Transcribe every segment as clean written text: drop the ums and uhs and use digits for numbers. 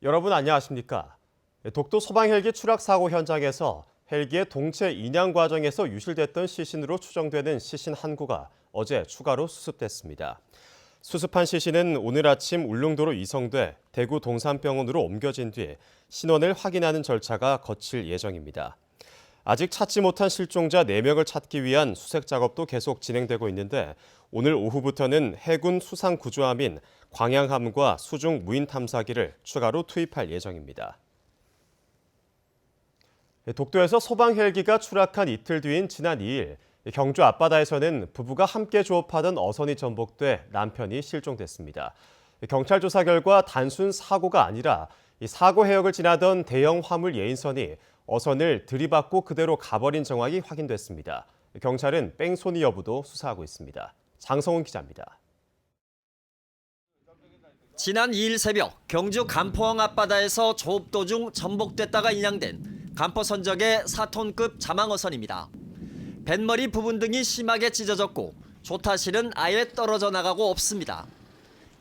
여러분 안녕하십니까? 독도 소방 헬기 추락 사고 현장에서 헬기의 동체 인양 과정에서 유실됐던 시신으로 추정되는 시신 한 구가 어제 추가로 수습됐습니다. 수습한 시신은 오늘 아침 울릉도로 이송돼 대구 동산병원으로 옮겨진 뒤 신원을 확인하는 절차가 거칠 예정입니다. 아직 찾지 못한 실종자 4명을 찾기 위한 수색 작업도 계속 진행되고 있는데 오늘 오후부터는 해군 수상구조함인 광양함과 수중 무인 탐사기를 추가로 투입할 예정입니다. 독도에서 소방 헬기가 추락한 이틀 뒤인 지난 2일 경주 앞바다에서는 부부가 함께 조업하던 어선이 전복돼 남편이 실종됐습니다. 경찰 조사 결과 단순 사고가 아니라 사고 해역을 지나던 대형 화물 예인선이 어선을 들이받고 그대로 가버린 정황이 확인됐습니다. 경찰은 뺑소니 여부도 수사하고 있습니다. 장성훈 기자입니다. 지난 2일 새벽 경주 간포항 앞바다에서 조업 도중 전복됐다가 인양된 간포 선적의 4톤급 자망어선입니다. 뱃머리 부분 등이 심하게 찢어졌고 조타실은 아예 떨어져 나가고 없습니다.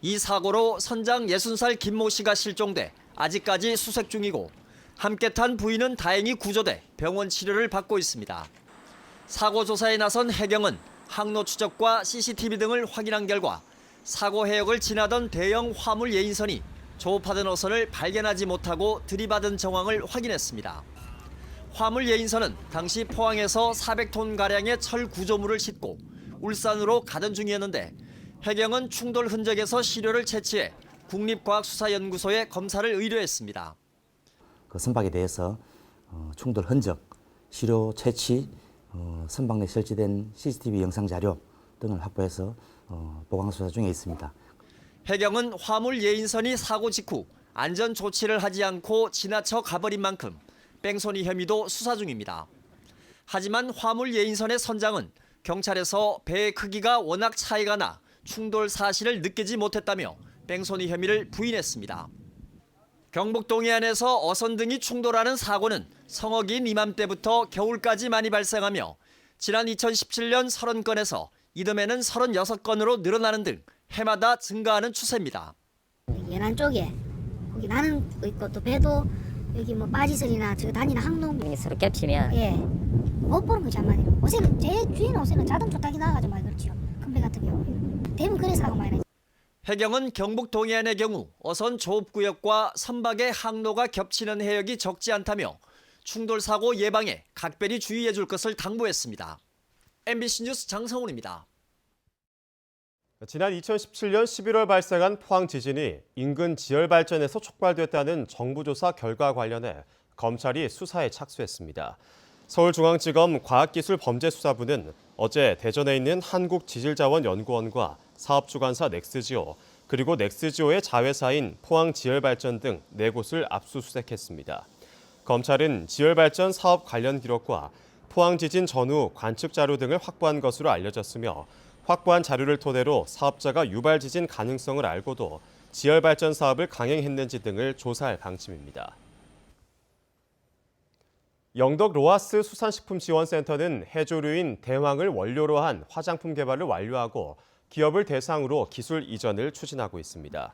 이 사고로 선장 60살 김모 씨가 실종돼 아직까지 수색 중이고 함께 탄 부인은 다행히 구조돼 병원 치료를 받고 있습니다. 사고 조사에 나선 해경은 항로 추적과 CCTV 등을 확인한 결과 사고 해역을 지나던 대형 화물 예인선이 조업하던 어선을 발견하지 못하고 들이받은 정황을 확인했습니다. 화물 예인선은 당시 포항에서 400톤가량의 철 구조물을 싣고 울산으로 가던 중이었는데 해경은 충돌 흔적에서 시료를 채취해 국립과학수사연구소에 검사를 의뢰했습니다. 그 선박에 대해서 충돌 흔적, 시료 채취, 선박 내 설치된 CCTV 영상 자료 등을 확보해서 보강 수사 중에 있습니다. 해경은 화물 예인선이 사고 직후 안전 조치를 하지 않고 지나쳐 가버린 만큼 뺑소니 혐의도 수사 중입니다. 하지만 화물 예인선의 선장은 경찰에서 배의 크기가 워낙 차이가 나 충돌 사실을 느끼지 못했다며 뺑소니 혐의를 부인했습니다. 경북 동해안에서 어선 등이 충돌하는 사고는 성어긴 이맘때부터 겨울까지 많이 발생하며 지난 2017년 30건에서 이듬해는 36건으로 늘어나는 등 해마다 증가하는 추세입니다. 연안 쪽에 거기 나는 있고 또 배도 여기 뭐 빠지설이나 저 다니는 항로 서로 겹치면 못 보는 거죠 한마디로. 요새는 제 주인 옷에는 자동차 타기 나가지고 많이 그렇죠. 큰 배 같은 경우 대부분 그래서 하고 많이 나죠. 해경은 경북 동해안의 경우 어선 조업구역과 선박의 항로가 겹치는 해역이 적지 않다며 충돌 사고 예방에 각별히 주의해 줄 것을 당부했습니다. MBC 뉴스 장성훈입니다. 지난 2017년 11월 발생한 포항 지진이 인근 지열발전에서 촉발됐다는 정부 조사 결과 관련해 검찰이 수사에 착수했습니다. 서울중앙지검 과학기술범죄수사부는 어제 대전에 있는 한국지질자원연구원과 사업주관사 넥스지오, 그리고 넥스지오의 자회사인 포항지열발전 등 4곳을 압수수색했습니다. 검찰은 지열발전 사업 관련 기록과 포항지진 전후 관측 자료 등을 확보한 것으로 알려졌으며 확보한 자료를 토대로 사업자가 유발 지진 가능성을 알고도 지열발전 사업을 강행했는지 등을 조사할 방침입니다. 영덕 로하스 수산식품지원센터는 해조류인 대왕을 원료로 한 화장품 개발을 완료하고 기업을 대상으로 기술 이전을 추진하고 있습니다.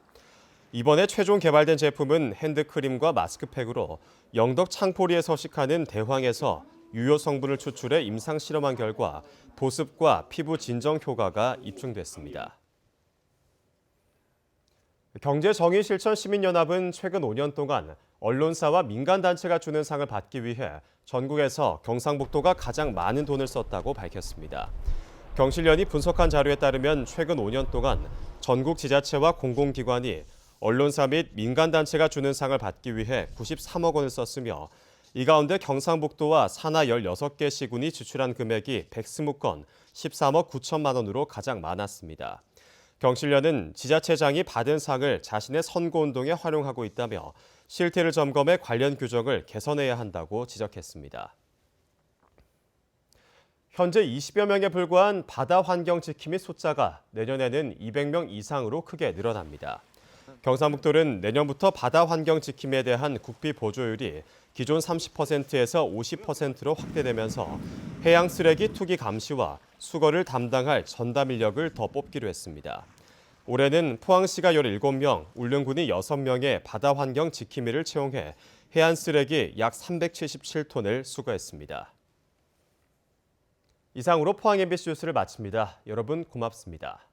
이번에 최종 개발된 제품은 핸드크림과 마스크팩으로 영덕 창포리에 서식하는 대황에서 유효 성분을 추출해 임상 실험한 결과 보습과 피부 진정 효과가 입증됐습니다. 경제정의실천시민연합은 최근 5년 동안 언론사와 민간단체가 주는 상을 받기 위해 전국에서 경상북도가 가장 많은 돈을 썼다고 밝혔습니다. 경실련이 분석한 자료에 따르면 최근 5년 동안 전국 지자체와 공공기관이 언론사 및 민간단체가 주는 상을 받기 위해 93억 원을 썼으며 이 가운데 경상북도와 산하 16개 시군이 지출한 금액이 120건, 13억 9천만 원으로 가장 많았습니다. 경실련은 지자체장이 받은 상을 자신의 선거운동에 활용하고 있다며 실태를 점검해 관련 규정을 개선해야 한다고 지적했습니다. 현재 20여 명에 불과한 바다 환경 지킴이 숫자가 내년에는 200명 이상으로 크게 늘어납니다. 경상북도는 내년부터 바다 환경 지킴에 대한 국비 보조율이 기존 30%에서 50%로 확대되면서 해양 쓰레기 투기 감시와 수거를 담당할 전담 인력을 더 뽑기로 했습니다. 올해는 포항시가 17명, 울릉군이 6명의 바다 환경 지킴이를 채용해 해안 쓰레기 약 377톤을 수거했습니다. 이상으로 포항 MBC 뉴스를 마칩니다. 여러분 고맙습니다.